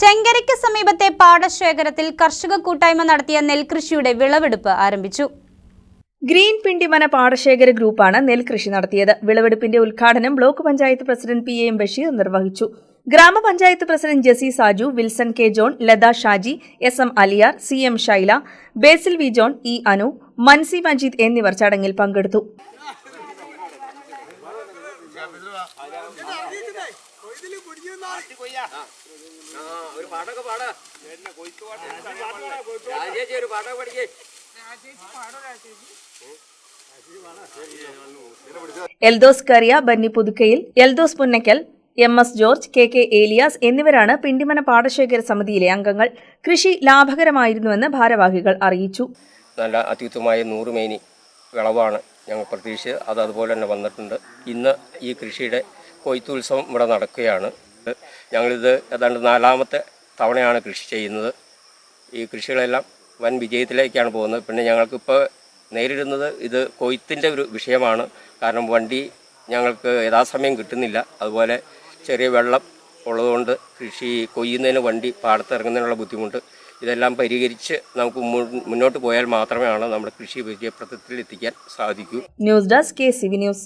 ചെങ്കരയ്ക്ക് സമീപത്തെ പാടശേഖരത്തിൽ കർഷക കൂട്ടായ്മ നടത്തിയ നെൽകൃഷിയുടെ വിളവെടുപ്പ് ആരംഭിച്ചു. ഗ്രീൻ പിണ്ടിമന പാടശേഖര ഗ്രൂപ്പാണ് നെൽകൃഷി നടത്തിയത്. വിളവെടുപ്പിന്റെ ഉദ്ഘാടനം block panchayat president PM Basheer നിർവഹിച്ചു. ഗ്രാമപഞ്ചായത്ത് president Jessy Saju, Wilson K John, Latha Shaji, SM Aliyar, CM Shaila, Basil V John, E Anu, Mansi Majeed എന്നിവർ ചടങ്ങിൽ പങ്കെടുത്തു. Eldhose Kariya, Benny Puthukkayil, Eldhose Punnakkal, MS George, KK Eliyas എന്നിവരാണ് പിണ്ടിമന പാടശേഖര സമിതിയിലെ അംഗങ്ങൾ. കൃഷി ലാഭകരമായിരുന്നുവെന്ന് ഭാരവാഹികൾ അറിയിച്ചു. നല്ല അത്യുത്തമമായ 100 മേനി വിളവാണ് ഞങ്ങൾ പ്രതീക്ഷിച്ചത്. അതുപോലെ തന്നെ വന്നിട്ടുണ്ട്. ഇന്ന് ഈ കൃഷിയുടെ കൊയ്ത്തുത്സവം ഇവിടെ നടക്കുകയാണ്. ഞങ്ങളിത് ഏതാണ്ട് 4ാമത്തെ തവണയാണ് കൃഷി ചെയ്യുന്നത്. ഈ കൃഷികളെല്ലാം വൻ വിജയത്തിലേക്കാണ് പോകുന്നത്. പിന്നെ ഞങ്ങൾക്കിപ്പോൾ നേരിടുന്നത് ഇത് കൊയ്ത്തിൻ്റെ ഒരു വിഷയമാണ്. കാരണം വണ്ടി ഞങ്ങൾക്ക് യഥാസമയം കിട്ടുന്നില്ല. അതുപോലെ ചെറിയ വെള്ളം ഉള്ളതുകൊണ്ട് കൃഷി കൊയ്യുന്നതിന് വണ്ടി പാടത്തിറങ്ങുന്നതിനുള്ള ബുദ്ധിമുട്ട് ഇതെല്ലാം പരിഹരിച്ച് നമുക്ക് മുന്നോട്ട് പോയാൽ മാത്രമേ നമ്മുടെ കൃഷി വിജയപ്രദത്തിൽ എത്തിക്കാൻ സാധിക്കൂ. News desk KCV news.